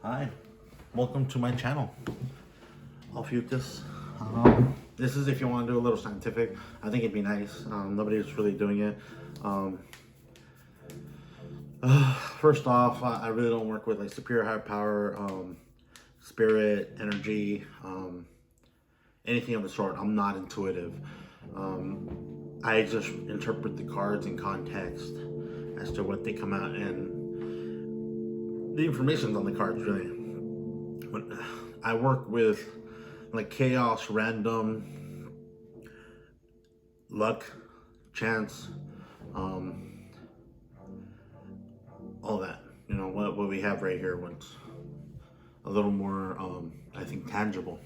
Hi, welcome to my channel, Ophiuchus. This is if you want to do a little scientific. I think it'd be nice. Nobody's really doing it. First off, I really don't work with like superior higher power, spirit, energy, anything of the sort. I'm not intuitive. I just interpret the cards in context as to what they come out, and the information's on the cards really. When I work with like chaos, random, luck, chance, all that. You know what we have right here. What's a little more, I think, tangible.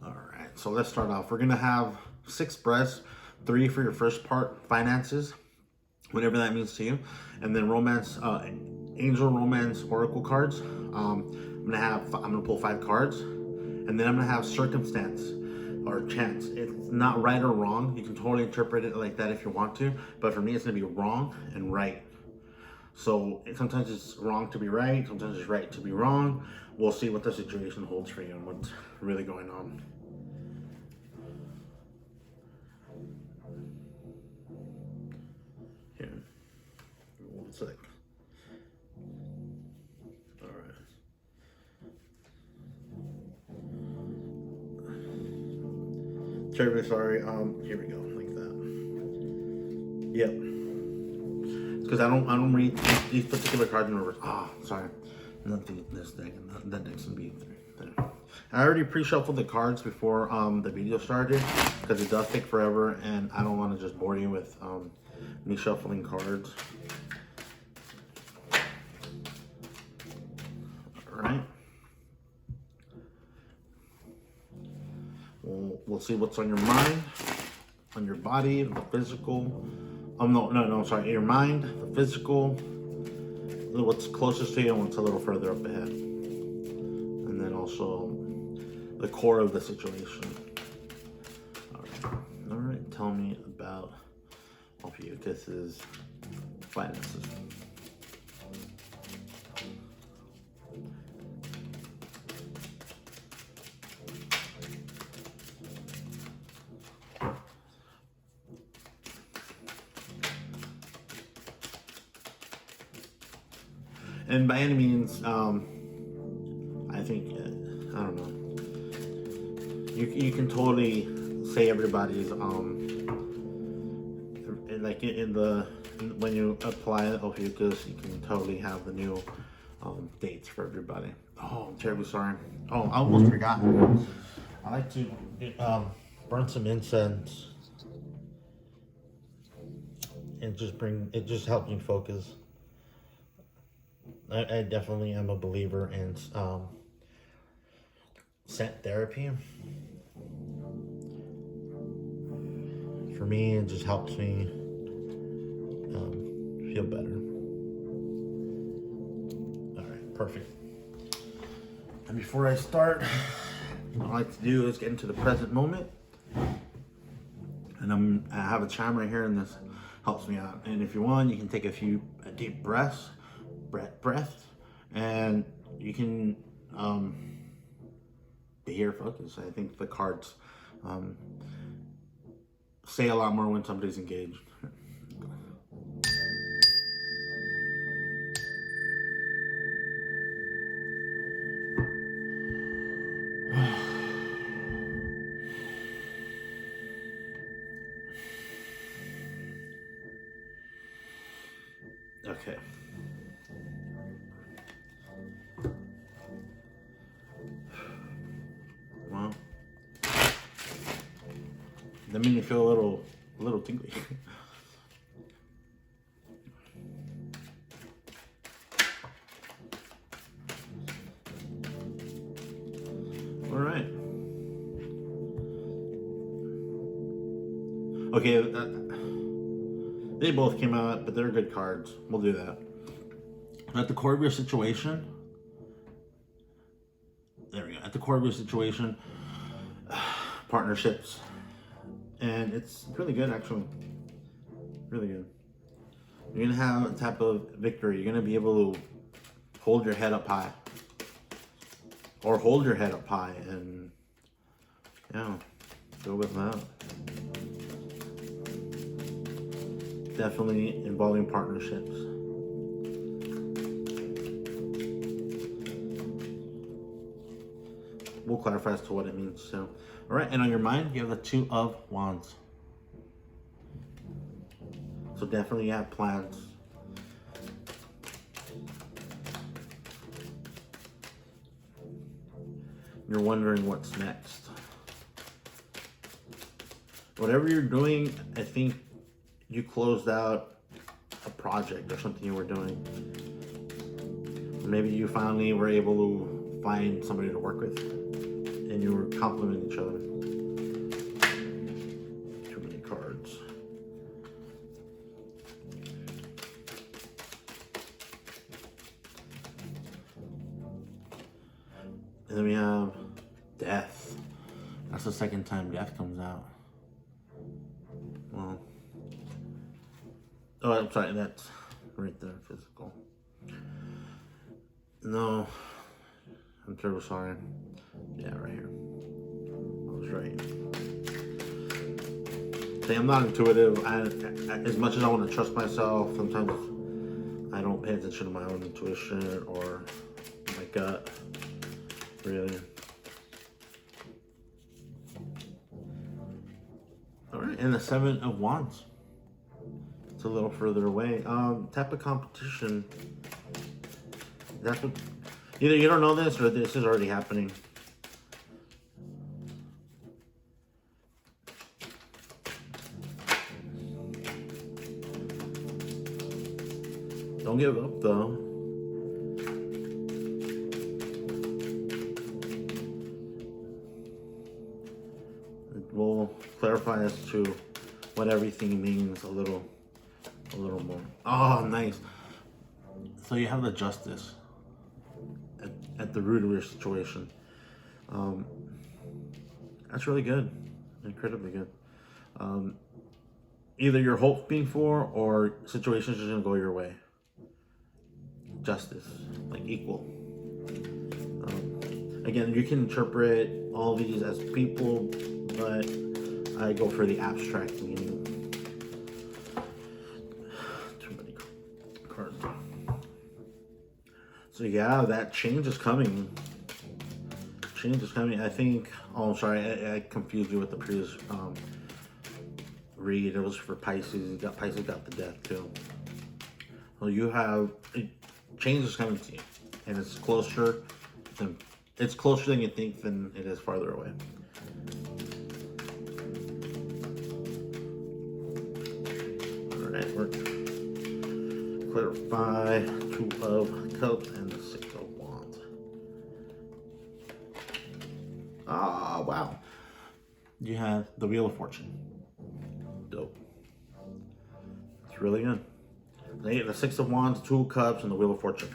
All right, so let's start off. We're gonna have 6 breaths, 3 for your first part, finances, whatever that means to you, and then romance, angel romance oracle cards. I'm gonna pull 5 cards, and then I'm gonna have circumstance or chance. It's not right or wrong. You can totally interpret it like that if you want to, but for me, it's gonna be wrong and right. So sometimes it's wrong to be right, sometimes it's right to be wrong. We'll see what the situation holds for you and what's really going on. Here, 1 sec. All right. Terribly sorry. Here we go, like that. Yep. Because I don't read these particular cards in reverse. Sorry. Nothing this deck and that deck's gonna be there. I already pre-shuffled the cards before the video started because it does take forever and I don't want to just bore you with me shuffling cards. Alright. We'll see what's on your mind, on your body, the physical. No, sorry, your mind, the physical, what's closest to you and what's a little further up ahead. And then also the core of the situation. All right, tell me about Ophiuchus's finances. And by any means, I think, I don't know, you can totally say everybody's, like when you apply Ophiuchus, you can totally have the new dates for everybody. Oh, I'm terribly sorry. Oh, I almost forgot. I like to burn some incense. It just helps me focus. I definitely am a believer in scent therapy. For me, it just helps me feel better. All right, perfect. And before I start, what I like to do is get into the present moment. And I have a chime right here, and this helps me out. And if you want, you can take a few deep breaths. Breath, and you can be here focused. I think the cards say a lot more when somebody's engaged. Okay. Well, that made me feel a little tingly. All right. Okay. They both came out, but they're good cards. We'll do that. At the core of your situation. There we go. At the core of your situation, partnerships, and it's really good actually. Really good. You're gonna have a type of victory. You're gonna be able to hold your head up high. or hold your head up high, and yeah, go with that. Definitely involving partnerships. We'll clarify as to what it means. So, all right, and on your mind, you have the Two of Wands. So definitely you have plans. You're wondering what's next. Whatever you're doing, I think you closed out a project or something you were doing. Maybe you finally were able to find somebody to work with, and you were complimenting each other. Too many cards. And then we have Death. That's the second time Death comes out. Well, oh, I'm sorry, that's right there, physical. No, I'm terribly sorry. Yeah, right here. I was right. See, I'm not intuitive. As much as I want to trust myself, sometimes I don't pay attention to my own intuition or my gut. Really. All right, and the Seven of Wands. It's a little further away. Type of competition. That's what. Either you don't know this or this is already happening. Don't give up though. We'll clarify as to what everything means a little more. Oh, nice. So you have the Justice at the root of your situation. That's really good, incredibly good. Either you're hoping for or situations are gonna go your way. Justice, like equal. Again, you can interpret all these as people, but I go for the abstract meaning. Too many cards. So yeah, that change is coming. Change is coming. I think. Oh, I'm sorry. I confused you with the previous read. It was for Pisces. Pisces got the Death too. Well, you have change is coming to you, and it's closer than you think than it is farther away. We're clarify Two of Cups and the Six of Wands. Ah, wow. You have the Wheel of Fortune. Dope. It's really good. The Six of Wands, Two of Cups, and the Wheel of Fortune.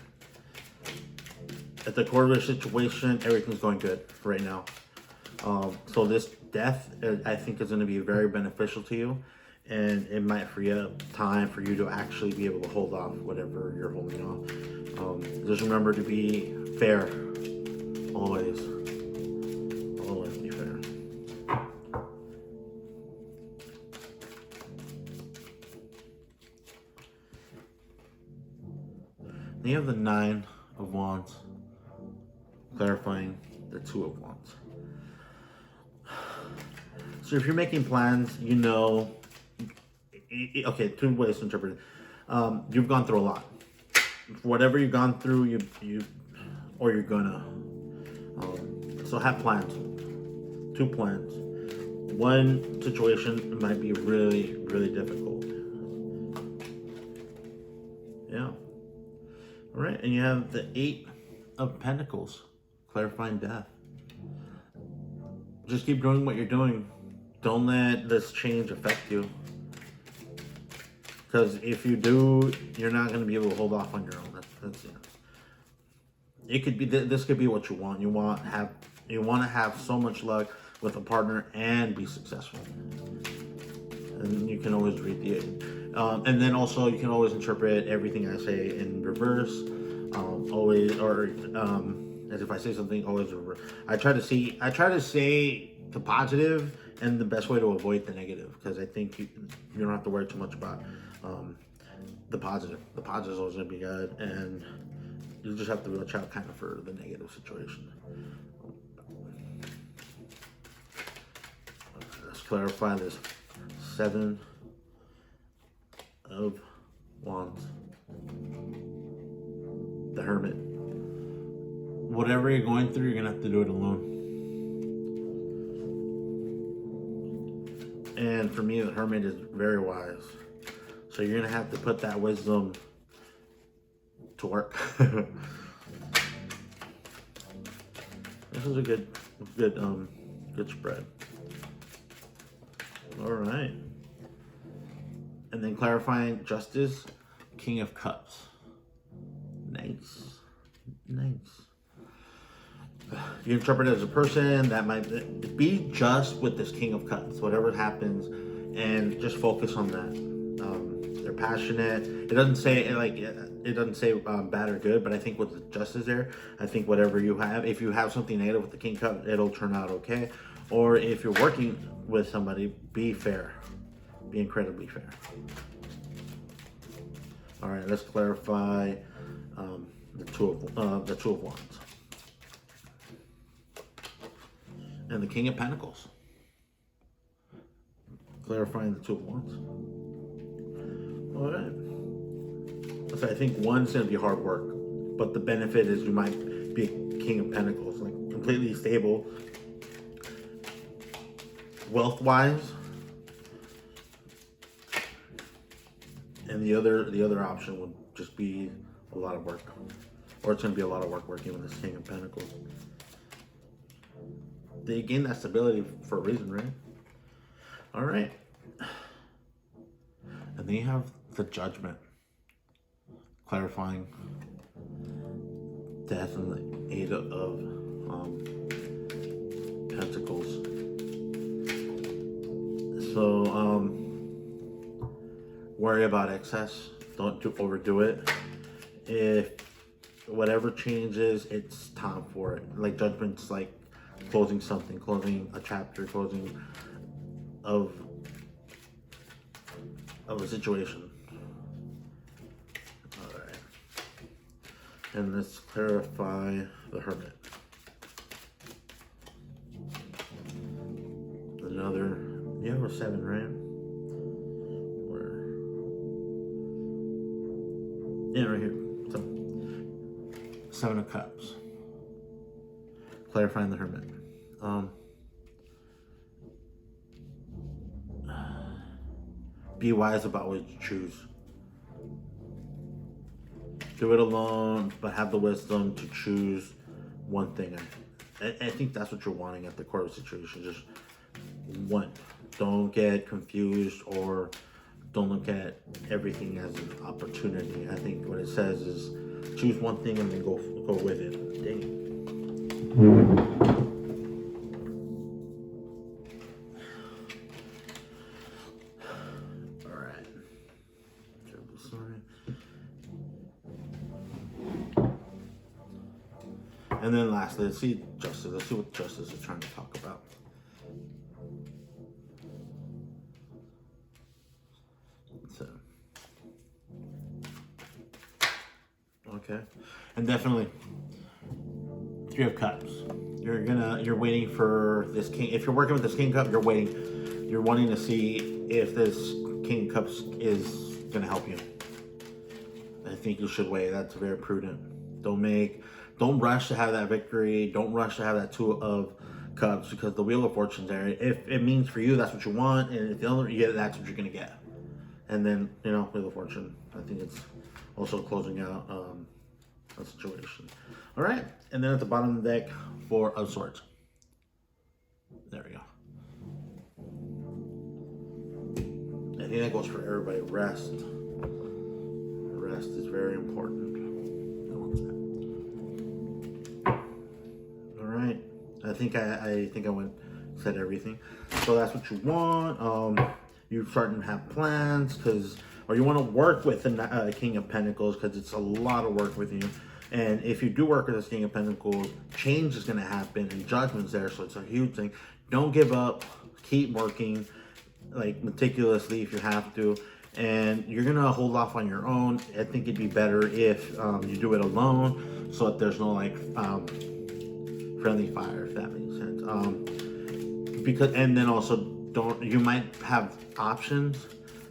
At the core of your situation, everything's going good right now. So this Death, I think, is going to be very beneficial to you. And it might free up time for you to actually be able to hold off whatever you're holding off. Just remember to be fair. Always. Always be fair. Then you have the Nine of Wands, clarifying the Two of Wands. So if you're making plans, you know, okay, two ways to interpret it. You've gone through a lot. Whatever you've gone through, you're gonna. So have plans. Two plans. One situation might be really, really difficult. Yeah. All right, and you have the Eight of Pentacles, clarifying Death. Just keep doing what you're doing. Don't let this change affect you. Because if you do, you're not going to be able to hold off on your own. That's you know. It could be this could be what you want. You want to have so much luck with a partner and be successful. And you can always read the and then also you can always interpret everything I say in reverse. as if I say something, always reverse. I try to say the positive and the best way to avoid the negative, because I think you don't have to worry too much about the positive. The positive is always going to be good, and you just have to watch out kind of for the negative situation. Let's clarify this. 7 of Wands. The Hermit. Whatever you're going through, you're going to have to do it alone. And for me, the Hermit is very wise. So you're going to have to put that wisdom to work. This is a good spread. All right. And then clarifying Justice, King of Cups. Nice. You interpret it as a person that might be just with this King of Cups, whatever happens, and just focus on that. They're passionate. It doesn't say bad or good, but I think with the Justice there, I think whatever you have, if you have something negative with the King of Cups, it'll turn out okay. Or if you're working with somebody, be fair. Be incredibly fair. All right, let's clarify the Two of Wands. And the King of Pentacles. Clarifying the Two of Wands. All right. So I think one's going to be hard work, but the benefit is you might be a King of Pentacles, like completely stable, wealth-wise. And the other option would just be a lot of work, or it's going to be a lot of work working with this King of Pentacles. They gain that stability for a reason, right? All right. And then you have the Judgment, clarifying Death and the 8 of Pentacles. So, worry about excess. Don't overdo it. If whatever changes, it's time for it. Like Judgment's like closing something, closing a chapter, closing of a situation. All right. And let's clarify the Hermit. Another, yeah, we're 7, right? Yeah, right here. So, 7 of Cups. Clarifying the Hermit. Be wise about what you choose. Do it alone, but have the wisdom to choose one thing. I think that's what you're wanting at the core of the situation. Just one. Don't get confused, or don't look at everything as an opportunity. I think what it says is choose one thing and then go with it. Dang it. All right. Sorry. And then lastly, let's see Justice. Let's see what Justice is trying to talk about. So, okay, and definitely 3 of Cups. You're waiting for this King. If you're working with this King Cup, you're waiting. You're wanting to see if this King Cups is gonna help you. I think you should wait. That's very prudent. Don't rush to have that victory. Don't rush to have that 2 of Cups, because the Wheel of Fortune's there. If it means for you, that's what you want, and if the other you get, that's what you're gonna get. And then, Wheel of Fortune, I think it's also closing out a situation. All right, and then at the bottom of the deck, 4 of Swords. There we go. I think that goes for everybody. Rest. Rest is very important. All right, I think I said everything. So that's what you want. You're starting to have plans, or you want to work with the King of Pentacles, because it's a lot of work with you. And if you do work with this King of Pentacles, change is going to happen and judgment's there. So it's a huge thing. Don't give up. Keep working like meticulously if you have to. And you're going to hold off on your own. I think it'd be better if you do it alone so that there's no like friendly fire, if that makes sense. And then also you might have options,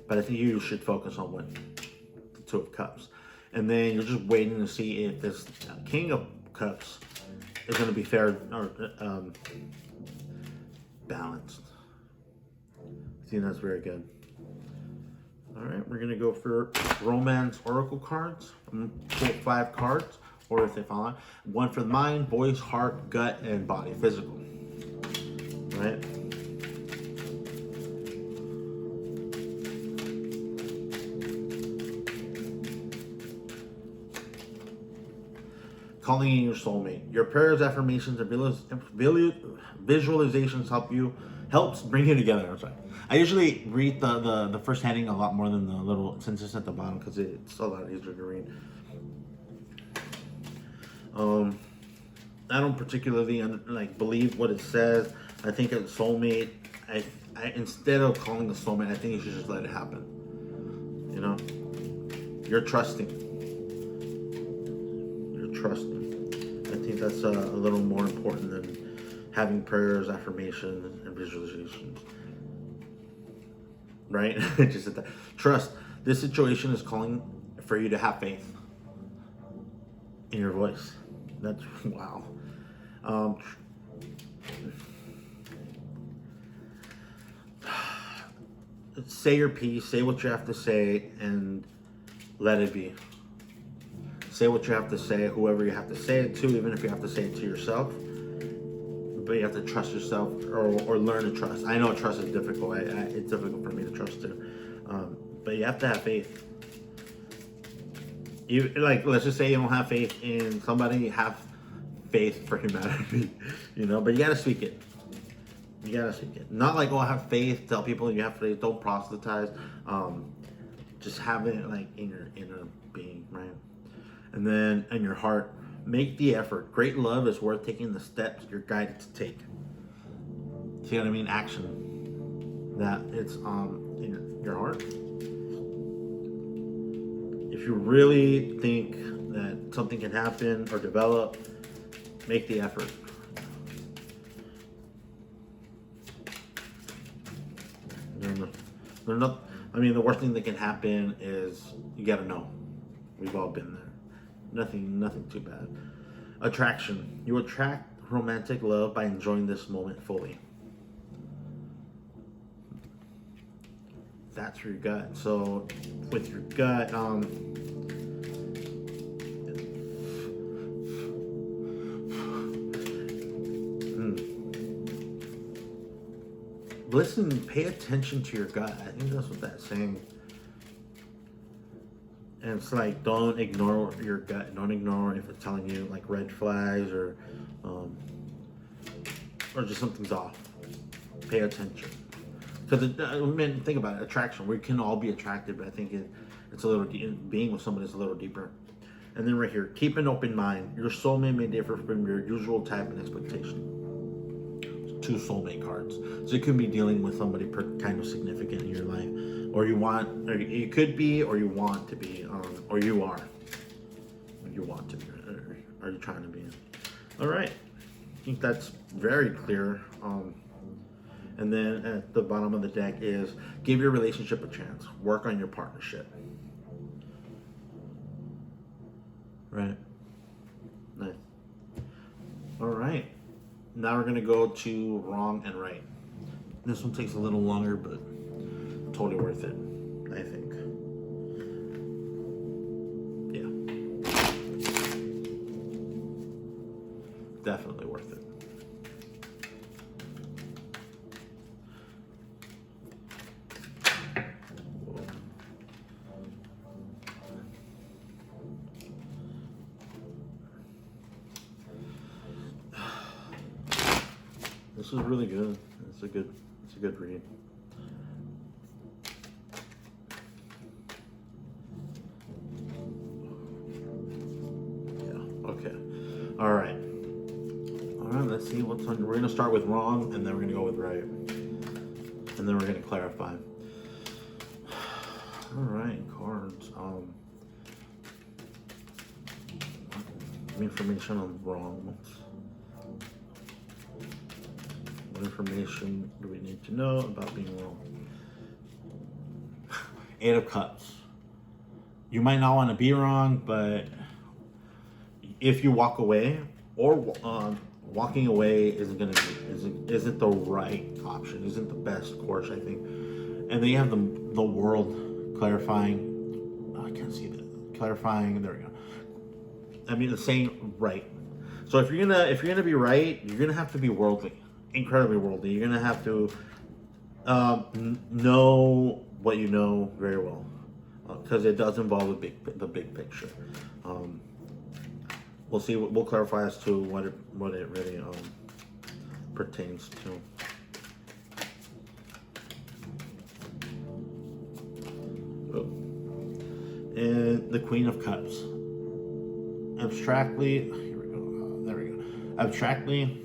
but I think you should focus on what the Two of Cups. And then you're just waiting to see if this King of Cups is going to be fair or balanced. I think that's very good. All right, we're going to go for Romance Oracle cards. I'm going to pull 5 cards, or if they fall out. 1 for the mind, voice, heart, gut, and body, physical. All right. Calling in your soulmate. Your prayers, affirmations, and visualizations helps bring you together. I'm sorry. I usually read the first heading a lot more than the little sentence at the bottom because it's a lot easier to read. I don't particularly believe what it says. I think a soulmate. I instead of calling the soulmate, I think you should just let it happen. You know, you're trusting. I think that's a little more important than having prayers, affirmations, and visualizations. Right? Just at that. Trust. This situation is calling for you to have faith in your voice. That's wow. Say your piece. Say what you have to say, and let it be. Say what you have to say, whoever you have to say it to, even if you have to say it to yourself. But you have to trust yourself or learn to trust. I know trust is difficult. It's difficult for me to trust too. But you have to have faith. Let's just say you don't have faith in somebody, have faith for humanity. You know, but you gotta speak it. You gotta speak it. Not like, oh, I have faith, tell people you have faith, don't proselytize. Just have it like in your inner being, right? And then in your heart, make the effort. Great love is worth taking the steps you're guided to take. See what I mean? Action. That it's in your heart. If you really think that something can happen or develop, make the effort. The worst thing that can happen is you gotta know. We've all been there. Nothing too bad. Attraction. You attract romantic love by enjoying this moment fully. That's your gut. So with your gut, listen, pay attention to your gut. I think that's what that's saying. And it's like, don't ignore your gut. Don't ignore if it's telling you like red flags or just something's off. Pay attention. Because think about it, attraction. We can all be attracted, but I think it's a little being with someone is a little deeper. And then right here, keep an open mind. Your soulmate may differ from your usual type and expectation. 2 soulmate cards. So it could be dealing with somebody kind of significant in your life. Or you could be, or you want to be, or you are. Or you want to be, or are you trying to be? All right. I think that's very clear. And then at the bottom of the deck is give your relationship a chance. Work on your partnership. Right. Nice. All right. Now we're going to go to wrong and right. This one takes a little longer, but totally worth it, I think. Yeah. Definitely worth it. This is really good. It's a good read. Yeah. Okay. All right. All right, let's see what's on. We're going to start with wrong, and then we're going to go with right. And then we're going to clarify. All right, cards. Information on wrong. What information do we need to know about being wrong? Eight of Cups. You might not want to be wrong, but if you walk away, or walking away isn't the right option, isn't the best course, I think. And then you have the world clarifying. Oh, I can't see that. Clarifying. There we go. I mean, the same right. So if you're gonna be right, you're gonna have to be worldly, incredibly worldly. You're gonna have to know what you know very well, because it does involve the big picture. We'll see. We'll clarify as to what it really pertains to. Oh. And the Queen of Cups. Abstractly, here we go. There we go. Abstractly,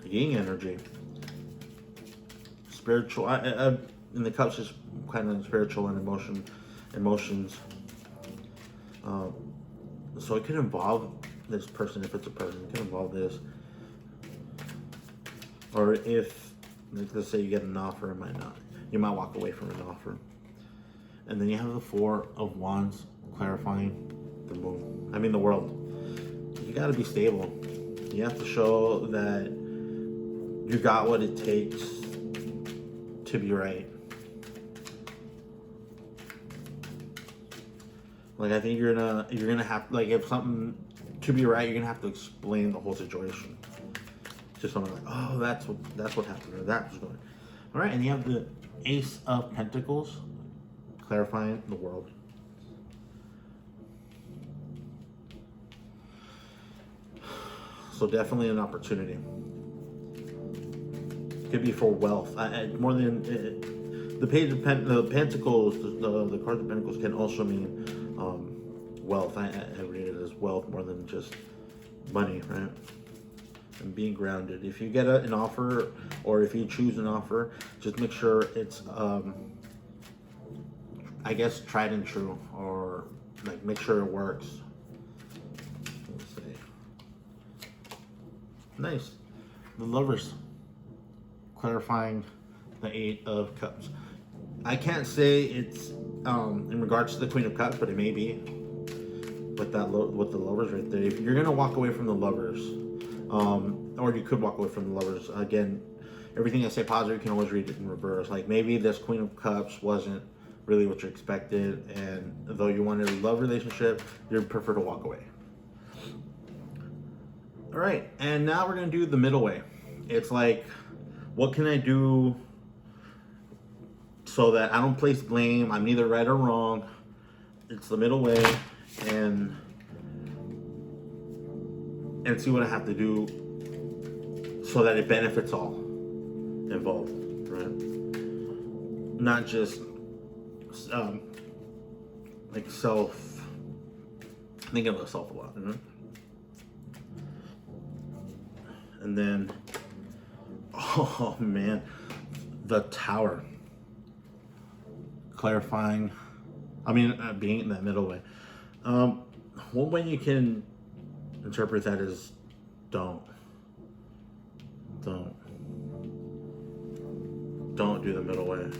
yin energy. Spiritual. In the cups is kind of spiritual and emotions. So it could involve this person, if it's a person. It could involve this, or if, let's say, you get an offer, it might not. You might walk away from an offer. And then you have the Four of Wands, clarifying the moon. I mean the world. You got to be stable. You have to show that you got what it takes to be right. Like, I think you're gonna have, like, if something to be right, you're gonna have to explain the whole situation to someone, like, oh, that's what happened, or that was going. All right, and you have the Ace of Pentacles, clarifying the world. So definitely an opportunity. Could be for wealth. More than the Page of Pentacles. The card of Pentacles can also mean wealth. I read it as wealth more than just money, right? And being grounded. If you get an offer, or if you choose an offer, just make sure it's I guess tried and true, or like make sure it works. Let's see. Nice. The Lovers, clarifying the Eight of Cups. I can't say it's in regards to the Queen of Cups, but it may be with the Lovers right there. If you're gonna walk away from the Lovers, or you could walk away from the Lovers. Again, everything I say positive, you can always read it in reverse. Like, maybe this Queen of Cups wasn't really what you expected, and though you wanted a love relationship, you'd prefer to walk away. All right, and now we're gonna do the middle way. It's like, what can I do so that I don't place blame? I'm neither right or wrong. It's the middle way, and see what I have to do so that it benefits all involved, right? Not just like self. Think of self a lot, you know? And then, oh man, the Tower, clarifying. I mean, being in that middle way. One way you can interpret that is don't do the middle way.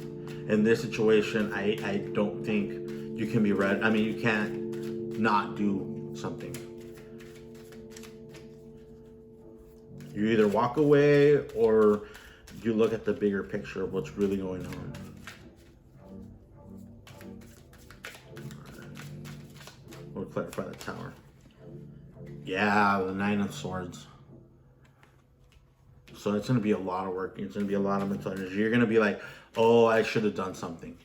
In this situation, I don't think you can be right. I mean, you can't not do something. You either walk away or you look at the bigger picture of what's really going on. We'll clarify the Tower. Yeah, the Nine of Swords. So it's going to be a lot of work. It's going to be a lot of mental energy. You're going to be like, oh, I should have done something.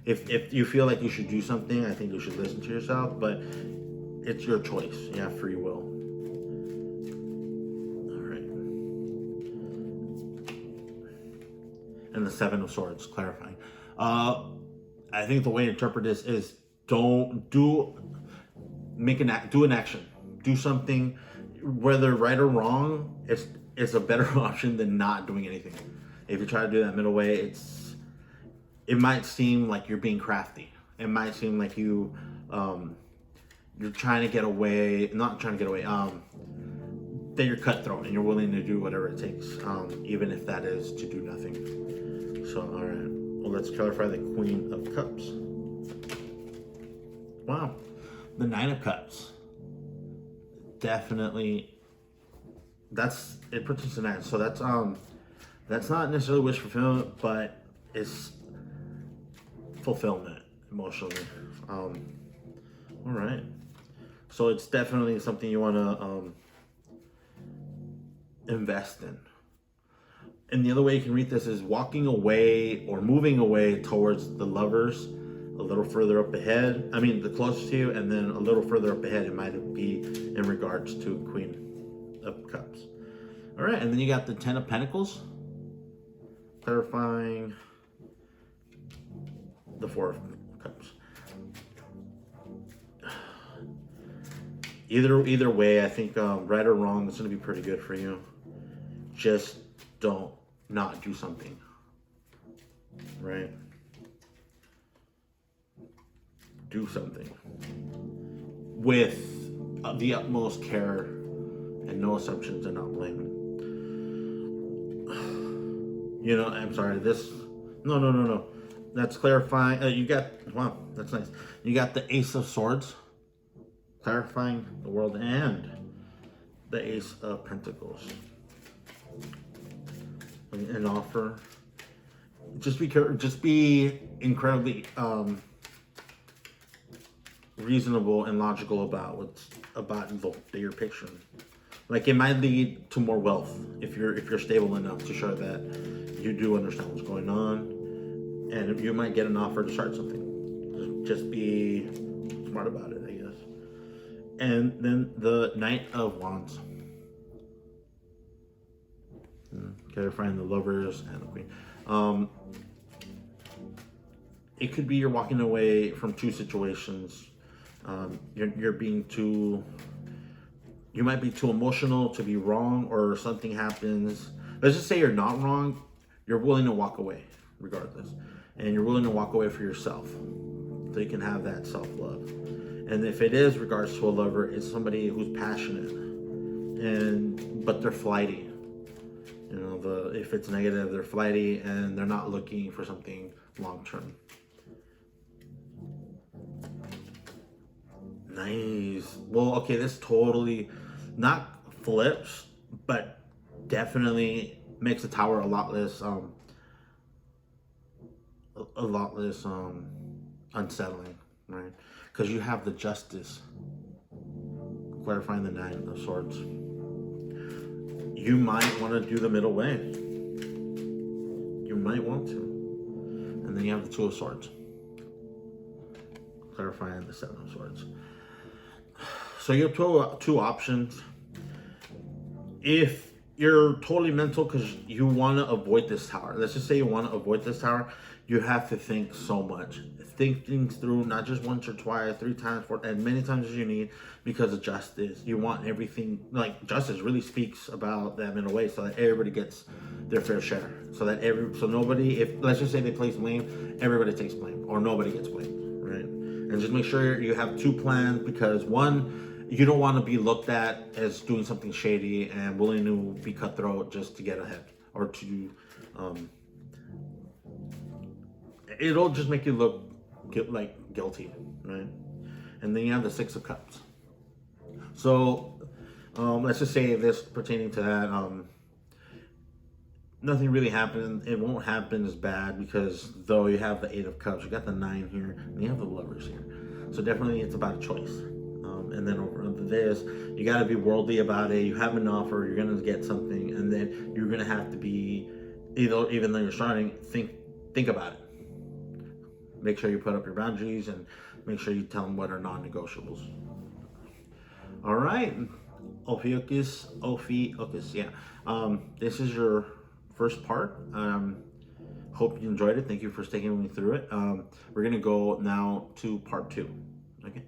If you feel like you should do something, I think you should listen to yourself. But it's your choice. You have free will. All right. And the Seven of Swords, clarifying. I think the way to interpret this is don't do do an action, do something, whether right or wrong. It's a better option than not doing anything. If you try to do that middle way, it might seem like you're being crafty. It might seem like you're trying to get away, not trying to get away. That you're cutthroat and you're willing to do whatever it takes, even if that is to do nothing. So, all right. Well, let's clarify the Queen of Cups. Wow, the Nine of Cups. Definitely, it puts us in that. So that's not necessarily wish fulfillment, but it's fulfillment emotionally. All right. So it's definitely something you want to invest in. And the other way you can read this is walking away or moving away towards the Lovers, a little further up ahead. I mean, the closest to you, and then a little further up ahead, it might be in regards to Queen of Cups. All right, and then you got the Ten of Pentacles, clarifying the Four of Cups. Either way, I think right or wrong, it's going to be pretty good for you. Just don't not do something, right? Do something with the utmost care and no assumptions and not blaming. You know, I'm sorry, no. That's clarifying. Wow, that's nice. You got the Ace of Swords, clarifying the world, and the Ace of Pentacles. An offer. Just be careful. Just be incredibly reasonable and logical about that you're picturing. Like, it might lead to more wealth if you're stable enough to show that you do understand what's going on, and you might get an offer to start something. Just be smart about it, I guess. And then the Knight of Wands. Clarifying the Lovers and the Queen. It could be you're walking away from two situations. You're being too. You might be too emotional to be wrong, or something happens. Let's just say you're not wrong. You're willing to walk away, regardless, and you're willing to walk away for yourself, so you can have that self-love. And if it is regards to a lover, it's somebody who's passionate, but they're flighty. You know, if it's negative, they're flighty and they're not looking for something long-term. Nice. Well, okay, this totally not flips, but definitely makes the Tower a lot less unsettling, right? Because you have the Justice, clarifying the Nine of Swords. You might want to do the middle way. You might want to. And then you have the Two of Swords, clarifying the Seven of Swords. So you have two options. If you're totally mental because you want to avoid this tower, let's just say you want to avoid this tower, you have to think so much. Think things through, not just once or twice, 3 times, 4, and many times as you need, because of justice. You want everything, like, justice really speaks about them in a way so that everybody gets their fair share. So nobody, if let's just say they place blame, everybody takes blame, or nobody gets blamed, right? And just make sure you have 2 plans, because one, you don't want to be looked at as doing something shady and willing to be cutthroat just to get ahead, or to it'll just make you look like guilty, right? And then you have the Six of Cups. So let's just say this pertaining to that, nothing really happened. It won't happen as bad, because though you have the Eight of Cups, you got the 9 here, and you have the Lovers here. So definitely it's about a choice. And then over this, you got to be worldly about it. You have an offer, you're going to get something, and then you're going to have to be, even though you're starting, think about it. Make sure you put up your boundaries, and make sure you tell them what are non-negotiables. All right, Ophiuchus, yeah. This is your first part. Hope you enjoyed it. Thank you for sticking with me through it. We're gonna go now to part 2. Okay.